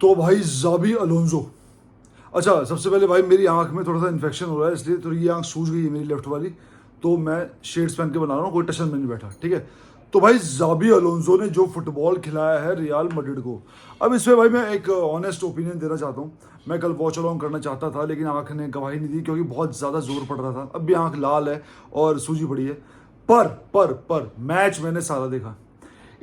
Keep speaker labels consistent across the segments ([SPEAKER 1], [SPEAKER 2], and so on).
[SPEAKER 1] तो भाई जाबी अलोंसो। अच्छा, सबसे पहले भाई मेरी आंख में थोड़ा सा इन्फेक्शन हो रहा है, इसलिए थोड़ी ये आंख सूज गई है मेरी लेफ्ट वाली, तो मैं शेड्स पहन के बना रहा हूँ, कोई टशन में नहीं बैठा, ठीक है। तो भाई जाबी अलोंसो ने जो फुटबॉल खिलाया है रियल मैड्रिड को, अब इसमें भाई मैं एक ऑनेस्ट ओपिनियन देना चाहता हूँ। मैं कल वॉच अलॉन्ग करना चाहता था, लेकिन आंख ने गवाही नहीं दी क्योंकि बहुत ज़्यादा जोर पड़ रहा था। अब भी आंख लाल है और सूजी पड़ी है। पर मैच मैंने सारा देखा।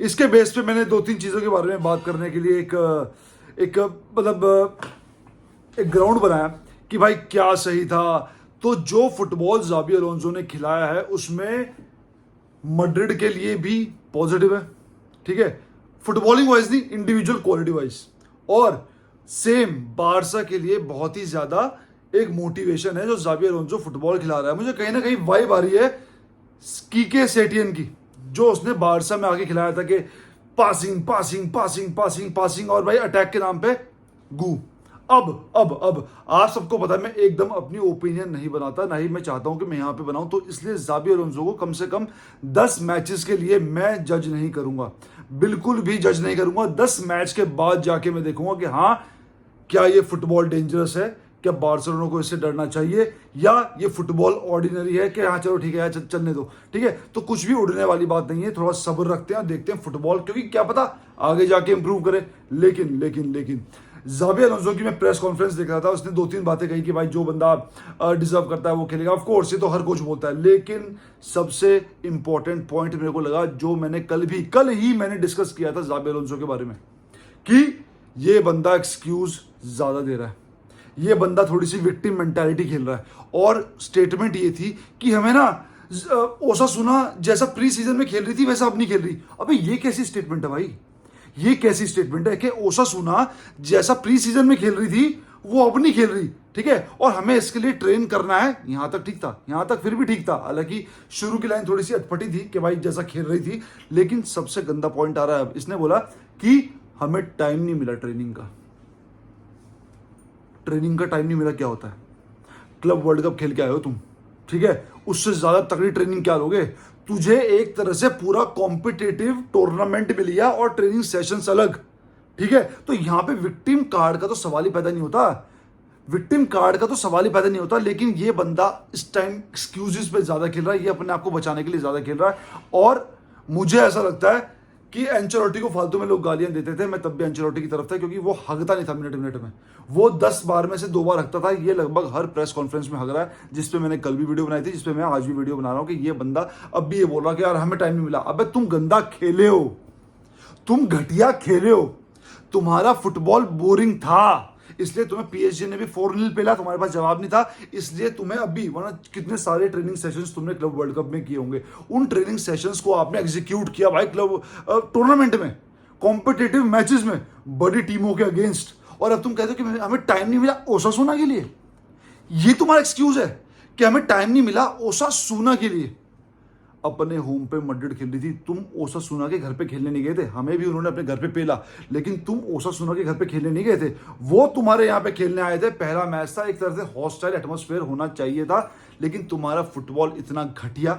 [SPEAKER 1] इसके बेस पे मैंने दो तीन चीज़ों के बारे में बात करने के लिए एक मतलब एक ग्राउंड बनाया कि भाई क्या सही था। तो जो फुटबॉल जाबी अलोंसो ने खिलाया है उसमें मैड्रिड के लिए भी पॉजिटिव है, ठीक है, फुटबॉलिंग वाइज नहीं, इंडिविजुअल क्वालिटी वाइज। और सेम बारसा के लिए बहुत ही ज्यादा एक मोटिवेशन है जो जाबी अलोंसो फुटबॉल खिला रहा है। मुझे कहीं ना कहीं वाइब आ रही है कीके सेटियन की, जो उसने बारसा में आके खिलाया था कि passing passing passing passing passing और भाई अटैक के नाम पे गू। अब आप सबको पता है मैं एकदम अपनी ओपिनियन नहीं बनाता, ना ही मैं चाहता हूं कि मैं यहां पे बनाऊं, तो इसलिए जाबी अलोंसो को कम से कम 10 मैचेस के लिए मैं जज नहीं करूंगा, बिल्कुल भी जज नहीं करूंगा। 10 मैच के बाद जाके मैं देखूंगा कि हाँ, क्या ये फुटबॉल डेंजरस है, क्या बार्सिलोना को इससे डरना चाहिए, या ये फुटबॉल ऑर्डिनरी है कि हाँ चलो ठीक है यार चलने दो, ठीक है। तो कुछ भी उड़ने वाली बात नहीं है, थोड़ा सब्र रखते हैं, देखते हैं फुटबॉल, क्योंकि क्या पता आगे जाके इंप्रूव करे। लेकिन जाबी अलोंसो की मैं प्रेस कॉन्फ्रेंस देख रहा था, उसने दो तीन बातें कही कि भाई जो बंदा डिजर्व करता है वो खेलेगा। ऑफ कोर्स ये तो हर कोच बोलता है, लेकिन सबसे इंपॉर्टेंट पॉइंट मेरे को लगा जो मैंने कल ही मैंने डिस्कस किया था जाबी अलोंसो के बारे में, कि ये बंदा एक्सक्यूज ज्यादा दे रहा है, ये बंदा थोड़ी सी विक्टिम मेंटालिटी खेल रहा है। और स्टेटमेंट ये थी कि हमें ना ओसासुना जैसा प्री सीजन में खेल रही थी वैसा अब नहीं खेल रही। अबे ये कैसी स्टेटमेंट है भाई, ये कैसी स्टेटमेंट है कि ओसासुना जैसा प्री सीजन में खेल रही थी वो अब नहीं खेल रही, ठीक है, और हमें इसके लिए ट्रेन करना है। यहां तक ठीक था, यहां तक फिर भी ठीक था, हालांकि शुरू की लाइन थोड़ी सी अटपटी थी कि भाई जैसा खेल रही थी, लेकिन सबसे गंदा पॉइंट आ रहा है। इसने बोला कि हमें टाइम नहीं मिला ट्रेनिंग का। ट्रेनिंग का टाइम नहीं मिला क्या होता है? क्लब वर्ल्ड कप खेल के आए हो तुम, ठीक है, उससे ज्यादा तगड़ी ट्रेनिंग क्या लोगे? तुझे एक तरह से पूरा कॉम्पिटिटिव टूर्नामेंट मिल गया और ट्रेनिंग सेशंस अलग, ठीक है। तो यहां पे विक्टिम कार्ड का तो सवाल ही पैदा नहीं होता, विक्टिम कार्ड का तो सवाल ही पैदा नहीं होता। लेकिन ये बंदा इस टाइम एक्सक्यूजेस पे ज्यादा खेल रहा है, ये अपने आप को बचाने के लिए ज्यादा खेल रहा है। और मुझे ऐसा लगता है कि एंचेलोटी को फालतू में लोग गालियां देते थे, मैं तब भी एंचेलोटी की तरफ था, क्योंकि वो हगता नहीं था मिनट में, वो 10 बार में से 2 बार हगता था। ये लगभग हर प्रेस कॉन्फ्रेंस में हग रहा है, जिसपे मैंने कल भी वीडियो बनाई थी, जिसपे मैं आज भी वीडियो बना रहा हूं कि ये बंदा अब भी ये बोल रहा कि यार हमें टाइम नहीं मिला। अबे तुम गंदा खेले हो, तुम घटिया खेले हो, तुम्हारा फुटबॉल बोरिंग था, इसलिए तुम्हें पीएसजी ने भी 4-0 पेला, तुम्हारे पास जवाब नहीं था, इसलिए तुम्हें अभी, वरना कितने सारे ट्रेनिंग सेशंस तुमने क्लब वर्ल्ड कप में किए होंगे, उन ट्रेनिंग सेशंस को आपने एग्जीक्यूट किया भाई क्लब टूर्नामेंट में, कॉम्पिटिटिव मैचेस में, बड़ी टीमों के अगेंस्ट। और अब तुम कहते हो कि हमें टाइम नहीं मिला ओसासुना के लिए। ये तुम्हारा एक्सक्यूज है कि हमें टाइम नहीं मिला ओसासुना के लिए। अपने होम पे मैड्रिड खेल रही थी, तुम ओसासुना के घर पे खेलने नहीं गए थे, हमें भी उन्होंने अपने घर पे पेला, लेकिन तुम ओसासुना के घर पे खेलने नहीं गए थे, वो तुम्हारे यहाँ पे खेलने आए थे। पहला मैच था, एक तरह से हॉस्टाइल एटमॉस्फेयर होना चाहिए था, लेकिन तुम्हारा फुटबॉल इतना घटिया,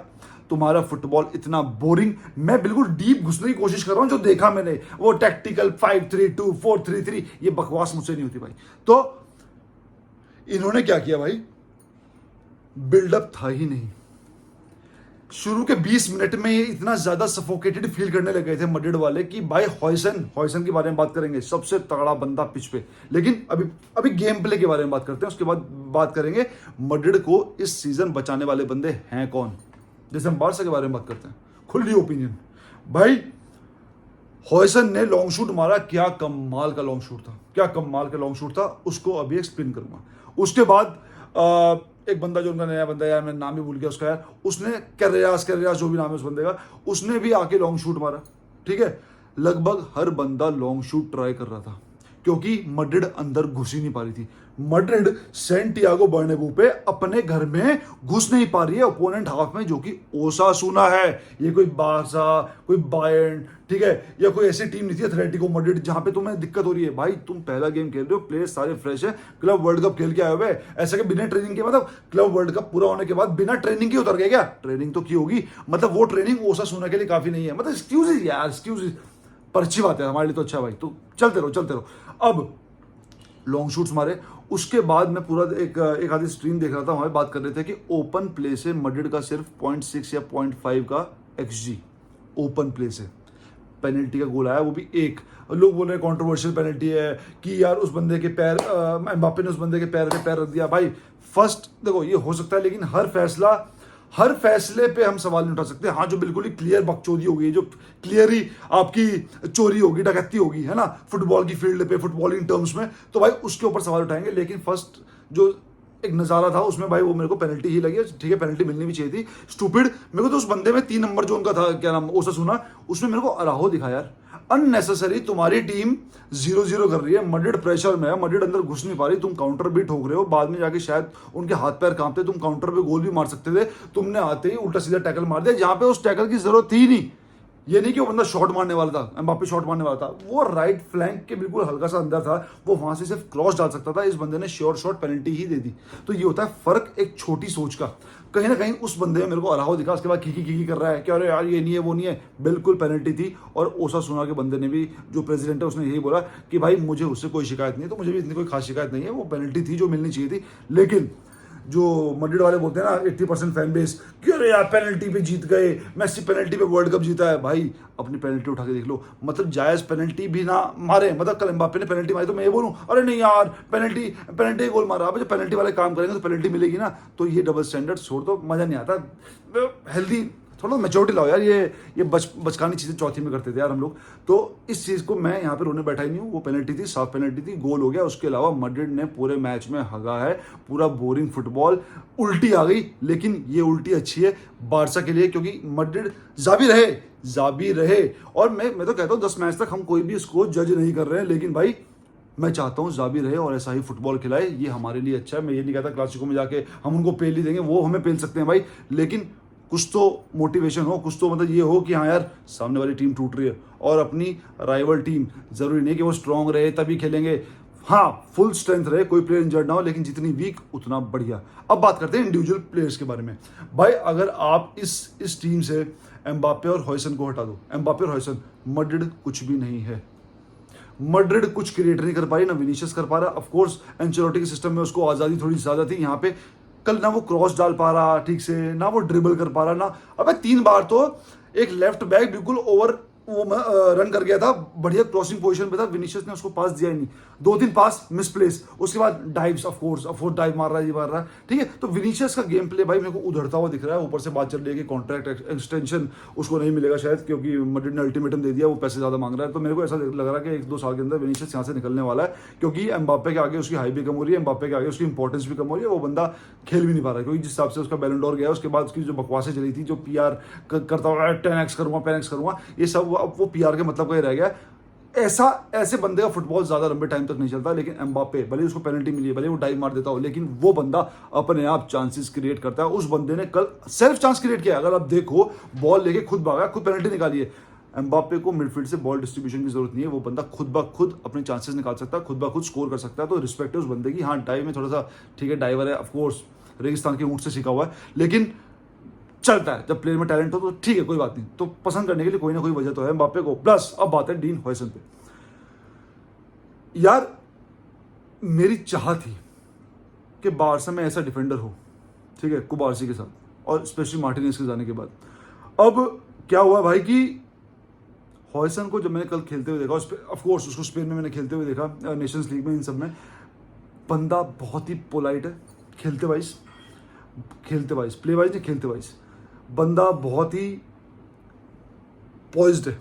[SPEAKER 1] तुम्हारा फुटबॉल इतना बोरिंग। मैं बिल्कुल डीप घुसने की कोशिश कर रहा हूं, जो देखा मैंने वो टैक्टिकल 5-3-2 4-3-3, ये बकवास मुझसे नहीं होती भाई। तो इन्होंने क्या किया भाई, बिल्डअप था ही नहीं। शुरू के 20 मिनट में ये इतना ज्यादा सफोकेटेड फील करने लग गए थे मैड्रिड वाले कि भाई हॉयसन के बारे में बात करेंगे, सबसे तगड़ा बंदा पिच पे। लेकिन अभी गेम प्ले के बारे में बात करते हैं, उसके बाद बात करेंगे मैड्रिड को इस सीजन बचाने वाले बंदे हैं कौन। जैसे हम बारसा के बारे में बात करते हैं, खुली ओपिनियन भाई, हॉयसन ने लॉन्ग शूट मारा, क्या कमाल का लॉन्ग शूट था, क्या कमाल का लॉन्ग शूट था, उसको अभी एक्सप्लेन करूंगा। उसके बाद एक बंदा जो उनका नया बंदा है, यार मैं नाम ही भूल गया उसका यार, उसने कैरेरास जो भी नाम है उस बंदे का, उसने भी आके लॉन्ग शूट मारा, ठीक है। लगभग हर बंदा लॉन्ग शूट ट्राई कर रहा था, क्योंकि मैड्रिड अंदर घुस ही नहीं पा रही थी। मैड्रिड सैंटियागो बर्नाब्यू पे अपने घर में घुस नहीं पा रही है ओपोनेंट हाफ में, जो कि ओसासुना है। ये कोई बारसा, कोई बायर्न, ठीक है, या कोई ऐसी टीम नहीं थी एथलेटिको मैड्रिड जहां पे तुम्हें दिक्कत हो रही है। भाई तुम पहला गेम खेल रहे हो, प्लेयर्स सारे फ्रेश है, क्लब वर्ल्ड कप खेल के आए हुए, ऐसा कि बिना ट्रेनिंग के, मतलब क्लब वर्ल्ड कप पूरा होने के बाद बिना ट्रेनिंग के उतर गए क्या? ट्रेनिंग तो की होगी, मतलब वो ट्रेनिंग ओसासुना के लिए काफी नहीं है, मतलब एक्सक्यूजेज यार, एक्सक्यूजेज। पर अच्छी बात है हमारे लिए तो, अच्छा भाई, तो चलते रहो। अब लॉन्ग शूट्स मारे। उसके बाद मैं पूरा एक आधी स्ट्रीम देख रहा था, वहाँ बात कर रहे थे कि ओपन प्ले से मैड्रिड का सिर्फ 0.6 या 0.5 का XG ओपन प्ले से पेनल्टी का गोल आया, वो भी एक। लोग बोल रहे हैं कंट्रोवर्शियल पेनल्टी है कि यार उस बंदे के पैर, एम्बाप्पे ने उस बंदे के पैर पे पैर रख दिया। भाई फर्स्ट देखो ये हो सकता है, लेकिन हर फैसले पे हम सवाल नहीं उठा सकते। हाँ, जो बिल्कुल ही क्लियर बकचोदी होगी, जो क्लियर ही आपकी चोरी होगी, डकैती होगी, है ना, फुटबॉल की फील्ड पे, फुटबॉलिंग टर्म्स में, तो भाई उसके ऊपर सवाल उठाएंगे। लेकिन फर्स्ट जो एक नज़ारा था उसमें भाई वो मेरे को पेनल्टी ही लगी। ठीक है, पेनल्टी मिलनी भी चाहिए थी। स्टूपिड मेरे को तो उस बंदे में 3 नंबर जो उनका था, क्या नाम, ओसासुना, उसमें मेरे को अराहो दिखा यार। अननेसेसरी तुम्हारी टीम 0-0 कर रही है, मैड्रिड प्रेशर में है, मैड्रिड अंदर घुस नहीं पा रही, तुम काउंटर भी ठोक रहे हो, बाद में जाके शायद उनके हाथ पैर कांपते, तुम काउंटर पे गोल भी मार सकते थे, तुमने आते ही उल्टा सीधा टैकल मार दिया जहां पे उस टैकल की जरूरत थी नहीं। ये नहीं कि वो बंदा शॉट मारने वाला था, एम्बाप्पे शॉट मारने वाला था, वो राइट फ्लैंक के बिल्कुल हल्का सा अंदर था, वो वहां से सिर्फ क्रॉस डाल सकता था, इस बंदे ने श्योर शॉट पेनल्टी ही दे दी। तो ये होता है फर्क एक छोटी सोच का। कहीं ना कहीं उस बंदे में मेरे को अराहो दिखा, उसके बाद खीखी कर रहा है कि अरे यार ये नहीं है वो नहीं है, बिल्कुल पेनल्टी थी। और ओसासुना के बंदे ने भी, जो प्रेसिडेंट है, उसने यही बोला कि भाई मुझे उससे कोई शिकायत नहीं है, तो मुझे भी इतनी कोई खास शिकायत नहीं है, वो पेनल्टी थी जो मिलनी चाहिए थी। लेकिन जो मैड्रिड वाले बोलते हैं ना 80% फैन बेस कि अरे यार पेनल्टी पे जीत गए, मेसी पेनल्टी पे वर्ल्ड कप जीता है। भाई अपनी पेनल्टी उठा के देख लो, मतलब जायज पेनल्टी भी ना मारे, मतलब कल एम्बाप्पे ने पेनल्टी मारी तो मैं ये बोलूं अरे नहीं यार पेनल्टी गोल मारा। अब जब पेनल्टी वाले काम करेंगे तो पेनल्टी मिलेगी ना, तो ये डबल स्टैंडर्ड छोड़ दो, मजा नहीं आता। हेल्दी थोड़ा मैच्योरिटी लाओ यार, ये बचकानी चीज़ें चौथी में करते थे यार हम लोग। तो इस चीज़ को मैं यहाँ पे रोने बैठा ही नहीं हूँ, वो पेनल्टी थी, साफ पेनल्टी थी, गोल हो गया। उसके अलावा मैड्रिड ने पूरे मैच में हगा है, पूरा बोरिंग फुटबॉल, उल्टी आ गई। लेकिन ये उल्टी अच्छी है बारसा के लिए, क्योंकि मैड्रिड जाबी रहे। और मैं तो कहता हूँ 10 मैच तक हम कोई भी इसको जज नहीं कर रहे हैं, लेकिन भाई मैं चाहता हूँ जाबी रहे और ऐसा ही फुटबॉल खिलाए, ये हमारे लिए अच्छा है। मैं ये नहीं कहता क्लासिको में जाके हम उनको पेल ही देंगे, वो हमें पेल सकते हैं भाई, लेकिन कुछ तो मोटिवेशन हो, कुछ तो मतलब ये हो कि हाँ यार सामने वाली टीम टूट रही है और अपनी राइवल टीम, जरूरी नहीं कि वो स्ट्रांग रहे तभी खेलेंगे, हाँ फुल स्ट्रेंथ रहे, कोई प्लेयर इंजर्ड ना हो, लेकिन जितनी वीक उतना बढ़िया। अब बात करते हैं इंडिविजुअल प्लेयर्स के बारे में। भाई अगर आप इस टीम से एम्बाप्पे और हॉयसन को हटा दो, एम्बाप्पे और हॉयसन, मैड्रिड कुछ भी नहीं है। मैड्रिड कुछ क्रिएट नहीं कर पा रही, ना विनीशियस कर पा रहा। ऑफ कोर्स एंचेलोटी के सिस्टम में उसको आज़ादी थोड़ी ज़्यादा थी, यहाँ पे कल ना वो क्रॉस डाल पा रहा ठीक से, ना वो ड्रिबल कर पा रहा, ना अबे 3 बार तो एक लेफ्ट बैक बिल्कुल ओवर वो रन कर गया था, बढ़िया क्रॉसिंग पोजीशन पे था, विनीशियस ने उसको पास दिया ही नहीं, 2-3 पास मिसप्लेस, उसके बाद डाइव्स, ऑफ कोर्स डाइव मार रहा है, ये मार रहा है, ठीक है। तो विनीशियस का गेम प्ले भाई मेरे को उधड़ता हुआ दिख रहा है। ऊपर से बात चल रही है कि कॉन्ट्रैक्ट एक्सटेंशन उसको नहीं मिलेगा शायद, क्योंकि मैड्रिड ने अल्टीमेटम दे दिया, वो पैसे ज्यादा मांग रहा है। तो मेरे को ऐसा लग रहा है कि 1-2 साल के अंदर विनीशियस यहाँ से निकलने वाला है, क्योंकि एम्बाप्पे के आगे उसकी हाइप भी कम हो रही है, एम्बाप्पे के आगे उसकी इंपॉर्टेंस भी कम हो रही है, वो बंदा खेल भी नहीं पा रहा है, क्योंकि जिस हिसाब से उसका बैलन डोर गया, उसके बाद उसकी जो बकवासें चली थी, जो पीआर करता हुआ 10x करूंगा 10x करूंगा, ये सब अब वो पीआर के मतलब का ही रह गया। ऐसे बंदे का फुटबॉल ज्यादा लंबे टाइम तक नहीं चलता। लेकिन एम्बाप्पे भले उसको पेनल्टी मिली है, भले वो डाइव मार देता हो, लेकिन वो बंदा अपने आप चांसेस क्रिएट करता है। उस बंदे ने कल सेल्फ चांस क्रिएट किया, अगर आप देखो बॉल लेके खुद भागा, खुद पेनल्टी निकाली है। एम्बाप्पे को मिडफील्ड से बॉल डिस्ट्रीब्यूशन की जरूरत नहीं है, वो बंदा खुद ब खुद अपने चांसेस निकाल सकता है, खुद ब खुद स्कोर कर सकता है। तो रिस्पेक्ट है उस बंदे की। हाँ डाइव में थोड़ा सा ठीक है, डाइवर है, ऑफकोर्स रेगिस्तान के ऊंट से सीखा हुआ है, लेकिन चलता है जब प्लेयर में टैलेंट हो तो ठीक है, कोई बात नहीं। तो पसंद करने के लिए कोई ना कोई वजह तो है एम्बाप्पे को। प्लस अब बात है डीन हॉयसन पे। यार मेरी चाह थी कि बारसा में ऐसा डिफेंडर हो, ठीक है, कुबारसी के साथ, और स्पेशली मार्टिनेज के जाने के बाद। अब क्या हुआ भाई कि हॉयसन को जब मैंने कल खेलते हुए देखा, ऑफ कोर्स उसको स्पेन में मैंने खेलते हुए देखा, नेशंस लीग में, इन सब में, बंदा बहुत ही पोलाइट है खेलते वाइज, प्ले वाइज नहीं, खेलते वाइज बंदा बहुत ही पॉइज्ड है,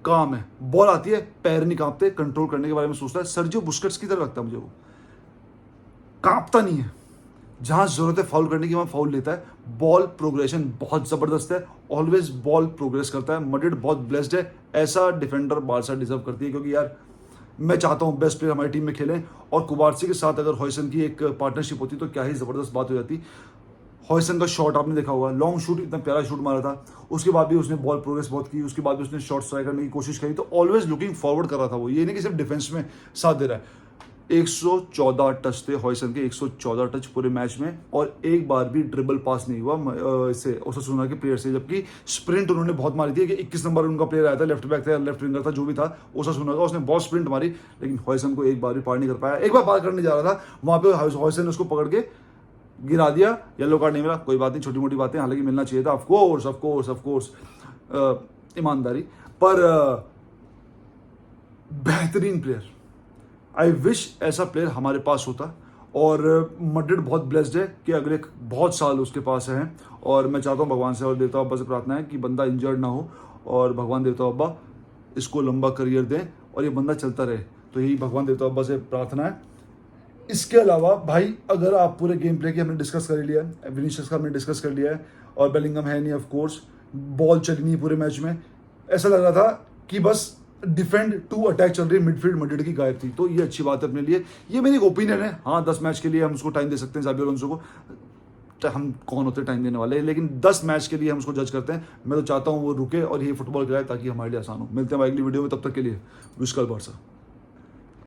[SPEAKER 1] काम है, बॉल आती है पैर नहीं कांपते, कंट्रोल करने के बारे में सोचता है। सर्जियो बुस्केट्स की तरह लगता है मुझे, वो कांपता नहीं है, जहां जरूरत है फाउल करने की वहां फाउल लेता है। बॉल प्रोग्रेशन बहुत जबरदस्त है, ऑलवेज बॉल प्रोग्रेस करता है। मैड्रिड बहुत ब्लेस्ड है, ऐसा डिफेंडर बारसा डिजर्व करती है, क्योंकि यार मैं चाहता हूं बेस्ट प्लेयर हमारी टीम में खेलें, और कुबारसी के साथ अगर हॉयसन की एक पार्टनरशिप होती तो क्या ही जबरदस्त बात हो जाती। हॉयसन का शॉट आपने देखा होगा, लॉन्ग शूट, इतना प्यारा शूट मारा था, उसके बाद भी उसने बॉल प्रोग्रेस बहुत की, उसके बाद भी उसने शॉट स्ट्राइक करने की कोशिश करी, तो ऑलवेज लुकिंग फॉरवर्ड कर रहा था वो, ये नहीं कि सिर्फ डिफेंस में साथ दे रहा है। 114 टच थे हॉयसन के, 114 टच पूरे मैच में, और एक बार भी ड्रिबल पास नहीं हुआ इससे ओसासुना के प्लेयर से, जबकि स्प्रिंट उन्होंने बहुत मारी थी कि 21 नंबर उनका प्लेयर आया था, लेफ्ट बैक था, लेफ्ट विंगर था, जो भी था ओसासुना का, उसने बहुत स्प्रिंट मारी, लेकिन हॉयसन को एक बार भी पार नहीं कर पाया। एक बार पार करने जा रहा था, वहां पे हॉयसन ने उसको पकड़ के गिरा दिया, येलो कार्ड नहीं मिला, कोई बात नहीं, छोटी मोटी बातें, हालांकि मिलना चाहिए था, ऑफकोर्स ईमानदारी, पर बेहतरीन प्लेयर। आई विश ऐसा प्लेयर हमारे पास होता, और मैड्रिड बहुत ब्लेस्ड है कि अगले बहुत साल उसके पास हैं, और मैं चाहता हूँ भगवान से और देवता अब्बा से प्रार्थना है कि बंदा इंजर्ड ना हो, और भगवान देवता अब्बा इसको लंबा करियर दें और ये बंदा चलता रहे, तो यही भगवान देवता अब्बा से प्रार्थना है। इसके अलावा भाई, अगर आप पूरे गेम प्ले की हमने डिस्कस कर लिया है, विनीशियस का हमने डिस्कस कर लिया है, और बेलिंगम है नहीं, ऑफ कोर्स बॉल चली नहीं पूरे मैच में, ऐसा लग रहा था कि बस डिफेंड टू अटैक चल रही है, मिडफील्ड मैड्रिड की गायब थी, तो ये अच्छी बात है अपने लिए, ये मेरी ओपिनियन है। हाँ, 10 मैच के लिए हम उसको टाइम दे सकते हैं, ज़ाबी अलोंसो को, हम कौन होते टाइम देने वाले, लेकिन 10 मैच के लिए हम उसको जज करते हैं। मैं तो चाहता हूँ वो रुके और ये फुटबॉल खिलाए ताकि हमारे लिए आसान हो। मिलते हैं अगली वीडियो में, तब तक के लिए विश कल बारसा।